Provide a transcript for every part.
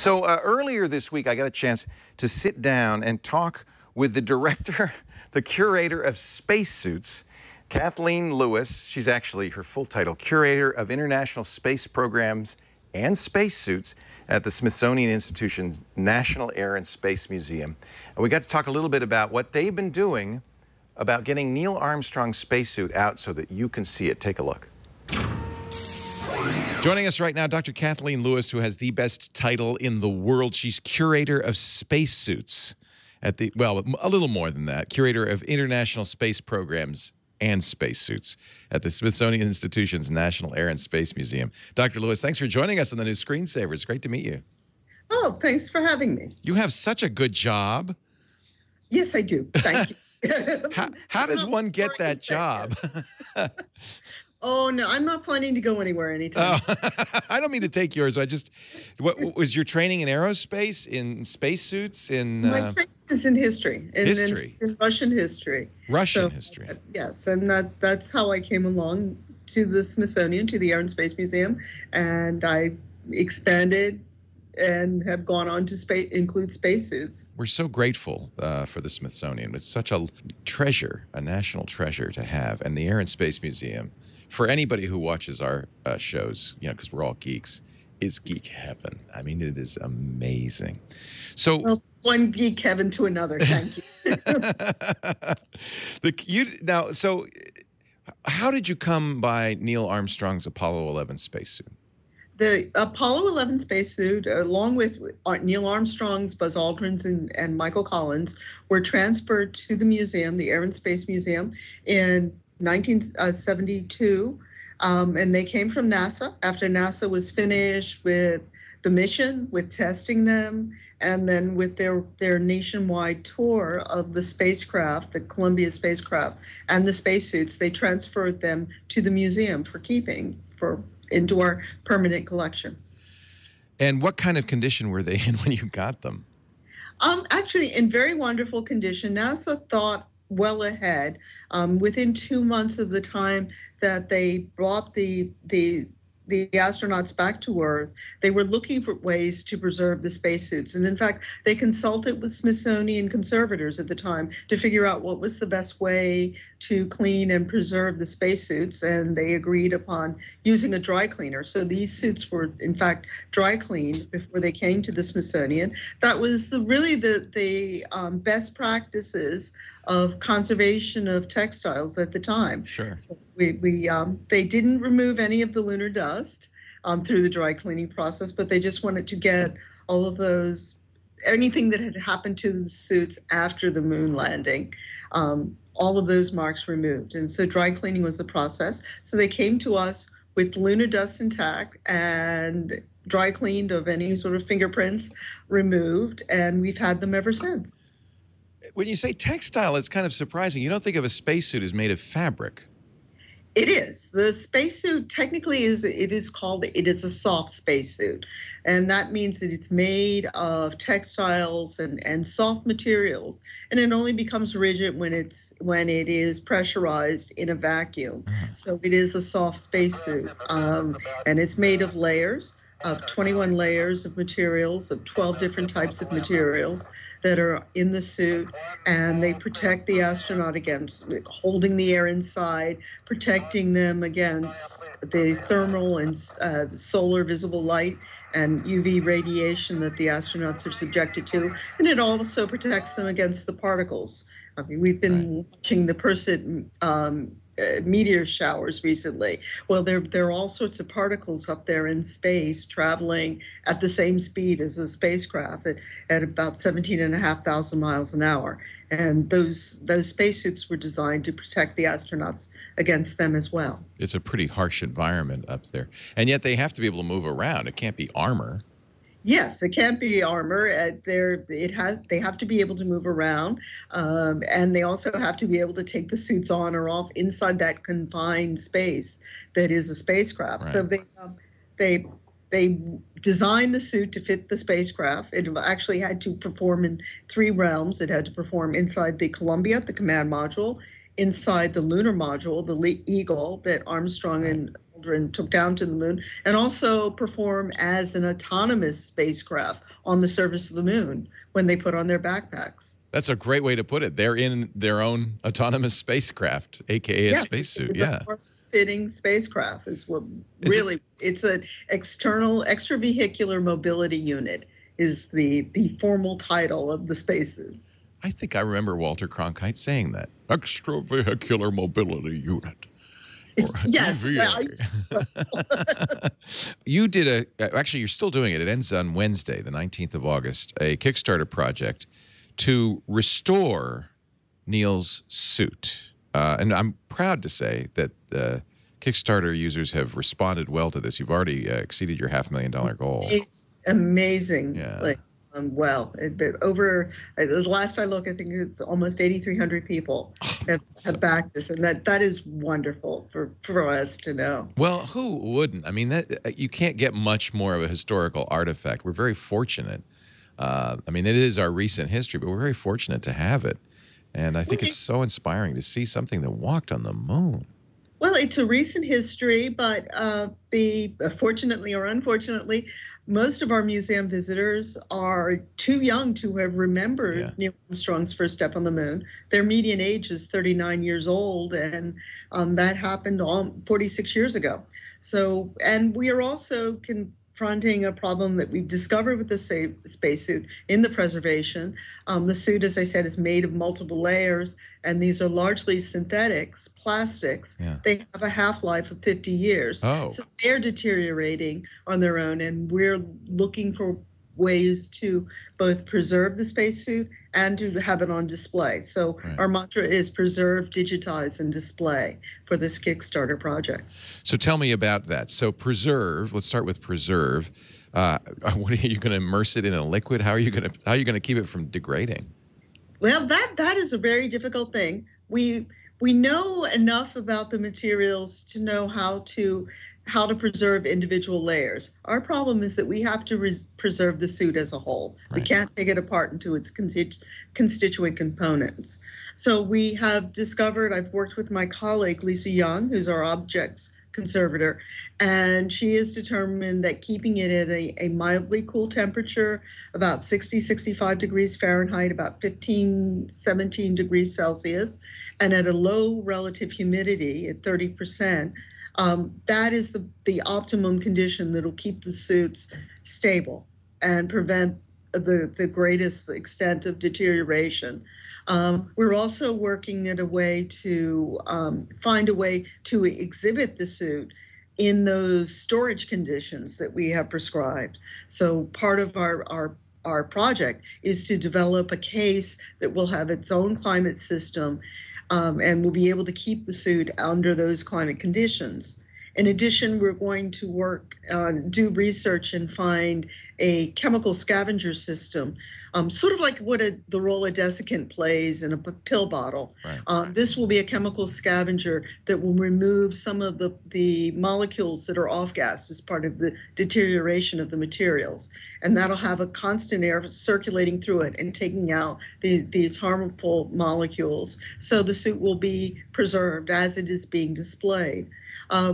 So earlier this week, I got a chance to sit down and talk with the director, the curator of Spacesuits, Kathleen Lewis. She's actually, her full title, Curator of International Space Programs and Spacesuits at the Smithsonian Institution's National Air and Space Museum. And we got to talk a little bit about what they've been doing about getting Neil Armstrong's spacesuit out so that you can see it. Take a look. Joining us right now, Dr. Kathleen Lewis, who has the best title in the world. She's Curator of Spacesuits at the, well, a little more than that, Curator of International Space Programs and Spacesuits at the Smithsonian Institution's National Air and Space Museum. Dr. Lewis, thanks for joining us on the new Screensaver. It's great to meet you. Oh, thanks for having me. You have such a good job. Yes, I do. Thank you. How does one get that job? Oh, no, I'm not planning to go anywhere anytime. Oh, I don't mean to take yours. What was your training in aerospace, in spacesuits, in... My training is in history. In Russian history. Russian history. Yes, and that's how I came along to the Smithsonian, to the Air and Space Museum, and I expanded and have gone on to include spacesuits. We're so grateful for the Smithsonian. It's such a treasure, a national treasure to have. And the Air and Space Museum, for anybody who watches our shows, you know, because we're all geeks, is geek heaven. I mean, it is amazing. So, well, one geek heaven to another. Thank you. So how did you come by Neil Armstrong's Apollo 11 spacesuit? The Apollo 11 spacesuit, along with Neil Armstrong's, Buzz Aldrin's, and Michael Collins, were transferred to the museum, the Air and Space Museum, in 1972, and they came from NASA after NASA was finished with the mission, with testing them, and then with their nationwide tour of the spacecraft, the Columbia spacecraft, and the spacesuits. They transferred them to the museum for keeping, into our permanent collection. And what kind of condition were they in when you got them? Actually, in very wonderful condition. NASA thought well ahead. Within 2 months of the time that they brought the astronauts back to Earth, they were looking for ways to preserve the spacesuits. And in fact, they consulted with Smithsonian conservators at the time to figure out what was the best way to clean and preserve the spacesuits. And they agreed upon using a dry cleaner. So these suits were, in fact, dry cleaned before they came to the Smithsonian. That was really the best practices of conservation of textiles at the time. Sure. So they didn't remove any of the lunar dust through the dry cleaning process, but they just wanted to get all of those, anything that had happened to the suits after the moon landing, all of those marks removed. And so dry cleaning was the process. So they came to us with lunar dust intact and dry cleaned of any sort of fingerprints removed, and we've had them ever since. When you say textile, it's kind of surprising. You don't think of a spacesuit as made of fabric. It is. The spacesuit technically is a soft spacesuit. And that means that it's made of textiles and soft materials. And it only becomes rigid when it is pressurized in a vacuum. So it is a soft spacesuit. And it's made of layers, of 21 layers of materials, of 12 different types of materials that are in the suit, and they protect the astronaut against holding the air inside, protecting them against the thermal and solar visible light and UV radiation that the astronauts are subjected to, and it also protects them against the particles. I mean, we've been watching the Perseid meteor showers recently. Well, there are all sorts of particles up there in space traveling at the same speed as a spacecraft at about 17,500 miles an hour. And those spacesuits were designed to protect the astronauts against them as well. It's a pretty harsh environment up there. And yet they have to be able to move around. It can't be armor. Yes, it can't be armor. They have to be able to move around, and they also have to be able to take the suits on or off inside that confined space that is a spacecraft. Right. So they designed the suit to fit the spacecraft. It actually had to perform in 3 realms. It had to perform inside the Columbia, the command module, inside the lunar module, the Eagle that Armstrong and children took down to the moon, and also perform as an autonomous spacecraft on the surface of the moon when they put on their backpacks. That's a great way to put it. They're in their own autonomous spacecraft, aka a spacesuit. Yeah. Fitting spacecraft is what really, it's an external extravehicular mobility unit is the formal title of the spacesuit. I think I remember Walter Cronkite saying that. Extravehicular mobility unit. Yes. You did actually, you're still doing it. It ends on Wednesday, the 19th of August, a Kickstarter project to restore Neil's suit. And I'm proud to say that Kickstarter users have responded well to this. You've already exceeded your $500,000 goal. It's amazing. Yeah. Like, the last I looked, I think it's almost 8,300 people have backed this, and that is wonderful for us to know. Well, who wouldn't? I mean, that you can't get much more of a historical artifact. We're very fortunate. I mean, it is our recent history, but we're very fortunate to have it. And I think it's so inspiring to see something that walked on the moon. Well, it's a recent history, but fortunately or unfortunately, most of our museum visitors are too young to have remembered Neil Armstrong's first step on the moon. Their median age is 39 years old, and that happened 46 years ago. So, and we are also confronting a problem that we've discovered with the spacesuit in the preservation. The suit, as I said, is made of multiple layers, and these are largely synthetics, plastics. Yeah. They have a half-life of 50 years. Oh. So they're deteriorating on their own, and we're looking for ways to both preserve the spacesuit and to have it on display. So our mantra is preserve, digitize, and display for this Kickstarter project. So tell me about that. So preserve, let's start with preserve. What are you going to immerse it in a liquid? How are you going to keep it from degrading? Well, that is a very difficult thing. We know enough about the materials to know how to preserve individual layers. Our problem is that we have to preserve the suit as a whole. We can't take it apart into its constituent components. So we have discovered, I've worked with my colleague, Lisa Young, who's our objects conservator, and she has determined that keeping it at a mildly cool temperature, about 60, 65 degrees Fahrenheit, about 15, 17 degrees Celsius, and at a low relative humidity at 30%, that is the optimum condition that will keep the suits stable and prevent the greatest extent of deterioration. We're also working at a way to find a way to exhibit the suit in those storage conditions that we have prescribed. So part of our project is to develop a case that will have its own climate system and will be able to keep the suit under those climate conditions. In addition, we're going to do research and find a chemical scavenger system, sort of like what the role a desiccant plays in a pill bottle. Right. This will be a chemical scavenger that will remove some of the molecules that are off-gas as part of the deterioration of the materials. And that'll have a constant air circulating through it and taking out these harmful molecules. So the suit will be preserved as it is being displayed.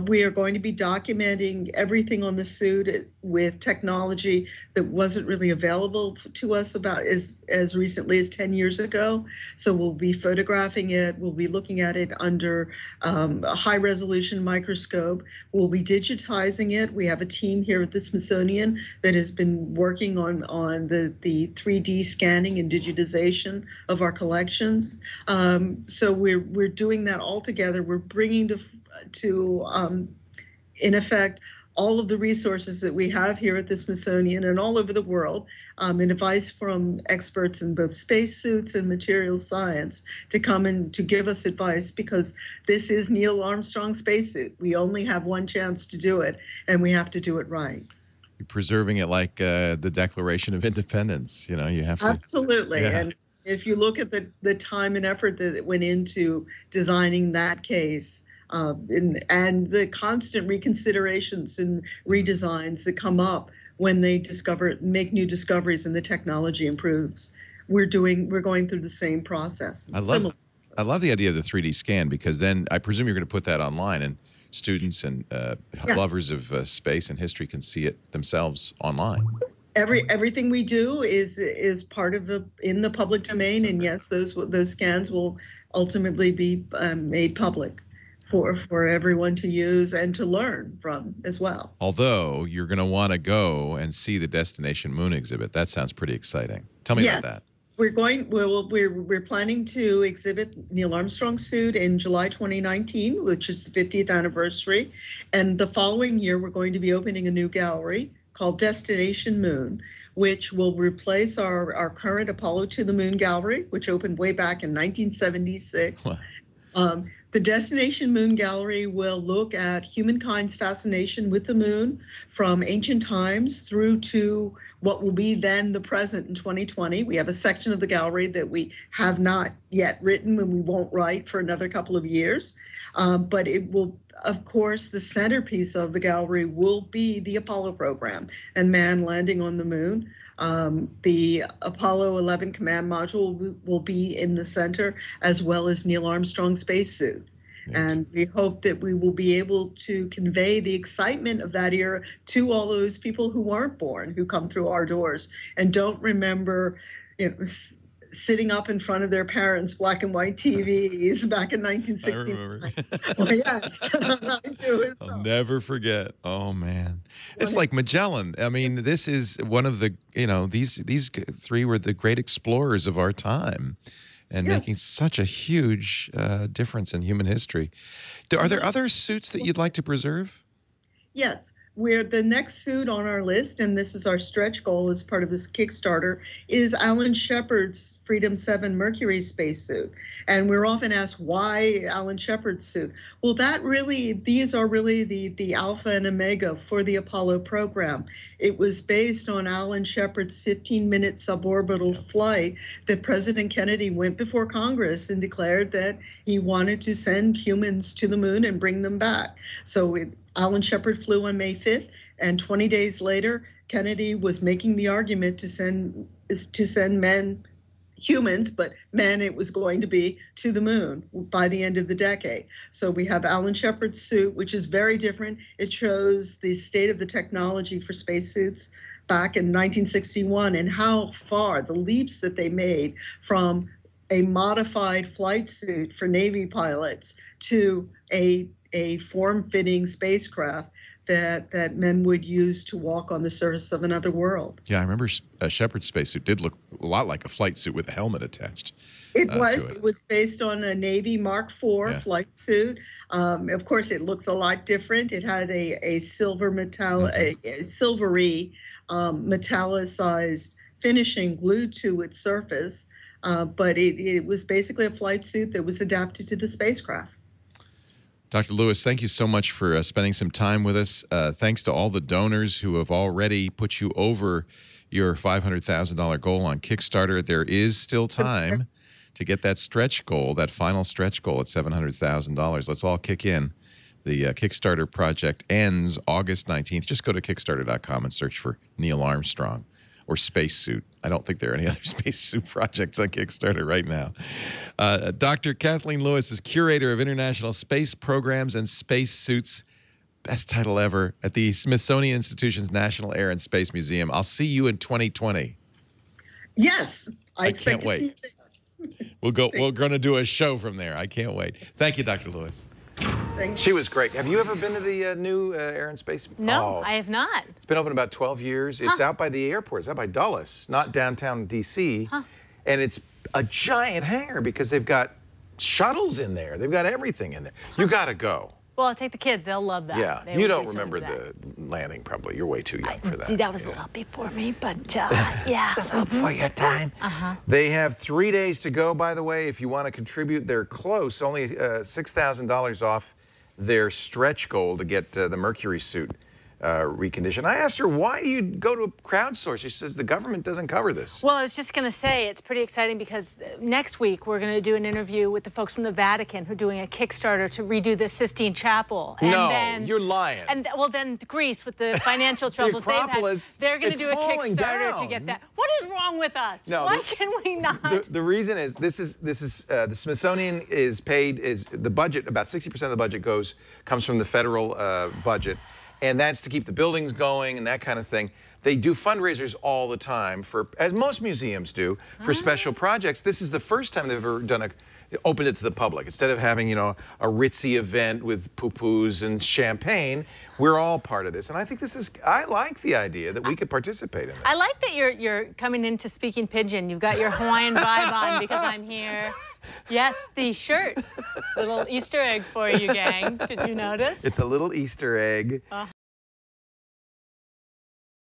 We are going to be documenting everything on the suit with technology that wasn't really available to us about as recently as 10 years ago. So we'll be photographing it. We'll be looking at it under a high-resolution microscope. We'll be digitizing it. We have a team here at the Smithsonian that has been working on the 3D scanning and digitization of our collections. So we're doing that all together. We're bringing to in effect, all of the resources that we have here at the Smithsonian and all over the world, and advice from experts in both spacesuits and materials science to come and to give us advice, because this is Neil Armstrong's spacesuit. We only have one chance to do it, and we have to do it right. You're preserving it like the Declaration of Independence. You know, you have to. Absolutely. Yeah. And if you look at the time and effort that went into designing that case, and the constant reconsiderations and redesigns that come up when they make new discoveries and the technology improves. We're going through the same process. I love the idea of the 3D scan, because then I presume you're going to put that online and students and lovers of space and history can see it themselves online. Everything we do is part of in the public domain, and yes, those scans will ultimately be made public for everyone to use and to learn from as well. Although you're going to want to go and see the Destination Moon exhibit. That sounds pretty exciting. Tell me about that. We're planning to exhibit Neil Armstrong's suit in July 2019, which is the 50th anniversary, and the following year we're going to be opening a new gallery called Destination Moon, which will replace our current Apollo to the Moon gallery, which opened way back in 1976. The Destination Moon Gallery will look at humankind's fascination with the moon from ancient times through to what will be then the present in 2020. We have a section of the gallery that we have not yet written and we won't write for another couple of years. But it will, of course, the centerpiece of the gallery will be the Apollo program and man landing on the moon. The Apollo 11 command module will be in the center, as well as Neil Armstrong's spacesuit. And we hope that we will be able to convey the excitement of that era to all those people who weren't born, who come through our doors and don't remember, sitting up in front of their parents' black and white TVs back in 1969. Well, yes, I do. I'll never forget. Oh man, it's like Magellan. I mean, this is one of the these three were the great explorers of our time, and making such a huge difference in human history. Are there other suits that you'd like to preserve? Yes. The next suit on our list, and this is our stretch goal as part of this Kickstarter, is Alan Shepard's Freedom 7 Mercury spacesuit. And we're often asked, why Alan Shepard's suit? Well, these are really the alpha and omega for the Apollo program. It was based on Alan Shepard's 15-minute suborbital flight that President Kennedy went before Congress and declared that he wanted to send humans to the moon and bring them back. So Alan Shepard flew on May 5th, and 20 days later, Kennedy was making the argument to send humans, but men it was going to be, to the moon by the end of the decade. So we have Alan Shepard's suit, which is very different. It shows the state of the technology for spacesuits back in 1961 and how far the leaps that they made from a modified flight suit for Navy pilots to a form-fitting spacecraft that men would use to walk on the surface of another world. Yeah, I remember Shepard's spacesuit did look a lot like a flight suit with a helmet attached. It was based on a Navy Mark IV flight suit. Of course, it looks a lot different. It had a silver a silvery metallicized finishing glued to its surface, but it was basically a flight suit that was adapted to the spacecraft. Dr. Lewis, thank you so much for spending some time with us. Thanks to all the donors who have already put you over your $500,000 goal on Kickstarter. There is still time to get that stretch goal, that final stretch goal at $700,000. Let's all kick in. The Kickstarter project ends August 19th. Just go to Kickstarter.com and search for Neil Armstrong or Spacesuit. I don't think there are any other spacesuit projects on Kickstarter right now. Dr. Kathleen Lewis is Curator of International Space Programs and Spacesuits. Best title ever at the Smithsonian Institution's National Air and Space Museum. I'll see you in 2020. Yes, I can't wait. We're going to do a show from there. I can't wait. Thank you, Dr. Lewis. She was great. Have you ever been to the new Air and Space? No, I have not. It's been open about 12 years. It's out by the airport. It's out by Dulles, not downtown D.C. And it's a giant hangar because they've got shuttles in there. They've got everything in there. You got to go. Well, I'll take the kids. They'll love that. Yeah. You don't remember the landing, probably. You're way too young for that. That was a little before me, but yeah. A little before your time. They have 3 days to go, by the way. If you want to contribute, they're close. Only $6,000 off their stretch goal to get the Mercury suit reconditioned. I asked her, why do you go to a crowdsource? She says the government doesn't cover this. Well, I was just going to say, it's pretty exciting because next week we're going to do an interview with the folks from the Vatican who are doing a Kickstarter to redo the Sistine Chapel. And no, then, you're lying. And well, then Greece with the financial troubles the Acropolis, they're going to do a Kickstarter down. to get that. What is wrong with us? No, why can we not? The reason is the Smithsonian is paid the budget, about 60% of the budget comes from the federal budget. And that's to keep the buildings going and that kind of thing. They do fundraisers all the time as most museums do, for special projects. This is the first time they've ever opened it to the public. Instead of having, a ritzy event with poo-poos and champagne, we're all part of this. And I think I like the idea that we could participate in this. I like that you're coming into speaking pidgin. You've got your Hawaiian vibe on because I'm here. Yes, the shirt. Little Easter egg for you, gang. Did you notice? It's a little Easter egg.